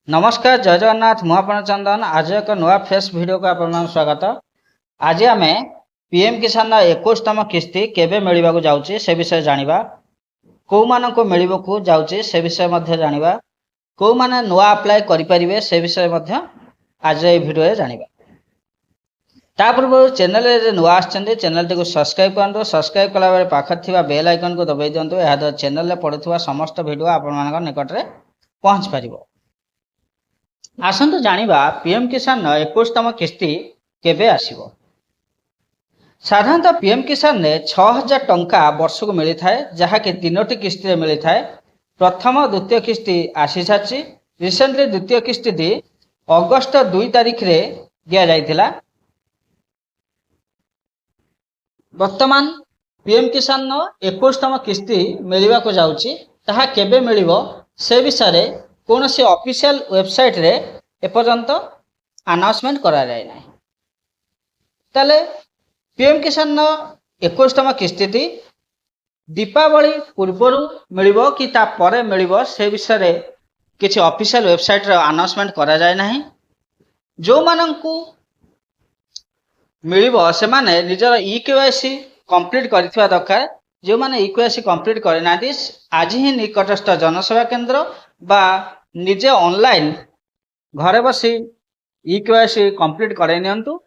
नमस्कार जय जगन्नाथ मुझे चंदन आज एक नुआ फ्रेश वीडियो को आप स्वागत। आज आम पीएम किसान 21तम किस्ती केबे मिलवाक जाऊँगी से विषय जानिबा, कौ मानक मिलवा को जाऊँगी से विषय मध्य जानिबा, कौ माने नुआ अप्लाई करें से विषय मध्य आज ये वीडियो जानिबा। ता पूर्व चैनल नुआ आछंती चैनल टी सब्सक्राइब करंतु, सब्सक्राइब कला बेले पाखर थिबा बेल आइकन को दबाई दियंतु। यह द्वारा चैनल रे पडुथुवा समस्त वीडियो आपण निकट में पहुँच पारिबो। आसतु जानिबा पीएम किसान 21तम किस्ती केबे आसीबो। साधारणतः पीएम किसान ने 6000 टंका वर्ष को मिली थाए, जहाँकि 3टी किस्ती रे मिली थाए। प्रथम द्वितीय किस्ती आसी साची। रिसेंटली द्वितीय किस्ती दी अगस्त 2 तारिख रे दिया जाइथिला। वर्तमान पीएम किसान 21तम किस्ती मिलवा को जाउची, ताहा केबे मिलिबो से विषय कौन सी ऑफिशियल वेबसाइट रे एपर्यंत अनाउंसमेंट करा जाए ना। ताले पीएम किसान 21तम किस्ती टी दीपावली पूर्वर मिलिबो कि ता परे मिलिबो से विषय किसी ऑफिशियल वेबसाइट रे अनाउंसमेंट करा जाए नाही। जो माननकु मिलिबो से माने निजर ईकेवाईसी कंप्लीट करथिबा दरकार। जो माने ईकेवाईसी कंप्लीट करे नाथि आज ही निकटस्थ जनसेवा केंद्र बा निजे ऑनलाइन घरे बसी ईकेवाईसी कंप्लीट करे नियंतु।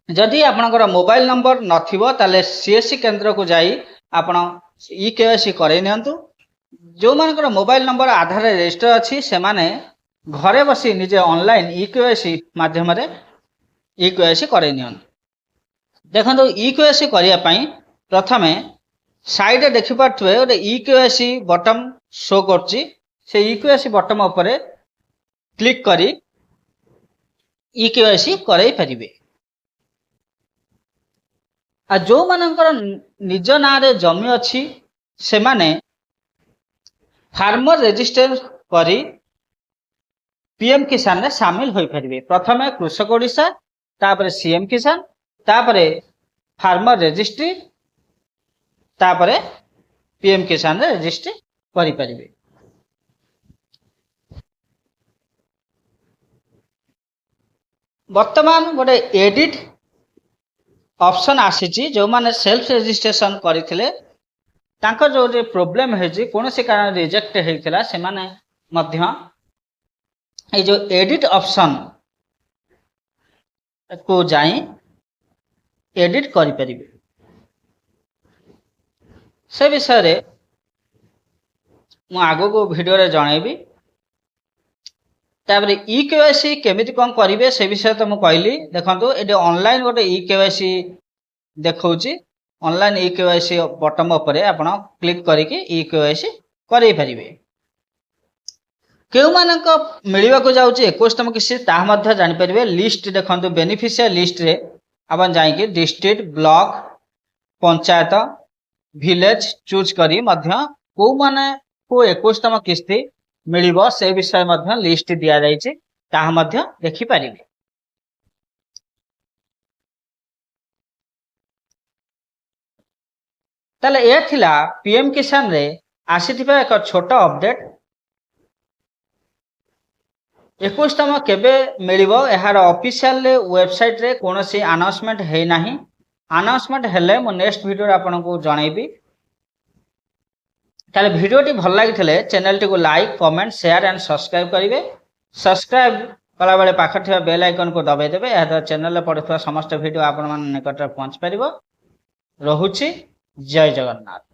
जदि आपनकर मोबाइल नंबर नथिबो ताले सीएससी केंद्र को जाई आपण ईकेवाईसी करे नियंतु। जो मानकर मोबाइल नंबर आधार रजिस्टर अछि से माने घरे बसी निजे ऑनलाइन ईकेवाईसी माध्यम रे ईकेवाईसी करे नियंतु। देखंतु ईकेवाईसी करिया पई प्रथमे साइड रे देखि पाथुए ओटे ईकेवाईसी बटन शो करछि। से ईकेवाईसी बटन उपरे क्लिक करी ईकेवाईसी कराई परिबे। आ जो मानकर निज ना रे जमी अछि से माने फार्मर रजिस्टर करी पीएम किसान रे शामिल होई परिबे। प्रथमे कृषक ओडिशा, तापरे सीएम किसान, तापरे फार्मर रजिस्ट्री, तापरे पीएम किसान रे रजिस्ट्री करि परिबे। वर्तमान गोटे एडिट ऑप्शन आसी। जो माने सेल्फ रजिस्ट्रेशन करथिले तांकर जो प्रॉब्लम है जी कौन से कारण रिजेक्ट हेतिला से माने मध्य ए जो एडिट ऑप्शन को जाई एडिट करि परिबे। से विषय रे मु आगो को वीडियो रे जणैबी। तापर ईकेवाईसी केमिति कोन करिवे से विषय तो मु कहली। देखंतु एटे ऑनलाइन गोटे ईकेवाईसी देखौची। ऑनलाइन ईकेवाईसी बटन उपरे आपण क्लिक करिके ईकेवाईसी करै परिबे। केउ मानक मिलिबा को जाउची 21तम किस्ती ता मध्य जानि परिबे। लिस्ट देखंतु बेनिफिशियरी लिस्ट रे आपण जाइके district, block, panchayat, village choose करी मध्य को माने को 21तम किस्ती मिलिबो से विषय मध्य लिस्ट दिया जाइछि, ता मध्य देखि परिबे। ताले ए थिला पीएम किसान रे आसीथिबा एक छोट अपडेट। 21तम केबे मिलिबो एहार ऑफिशियल वेबसाइट रे कोनोसी अनाउंसमेंट हे नाही। अनाउंसमेंट हेले मो नेक्स्ट वीडियो रे आपन को जणाइबी। ताले वीडियो टी भल लागिथिले चैनल टी को like, comment, share and subscribe करिवे। सब्सक्राइब कला बेले पाखर थिबा बेल आइकन को दबाई देबे। एहा द्वारा चैनल रे पडुथुवा समस्त वीडियो आपन मान निकट रे पहुंच परिबो। रहुछि जय जगन्नाथ।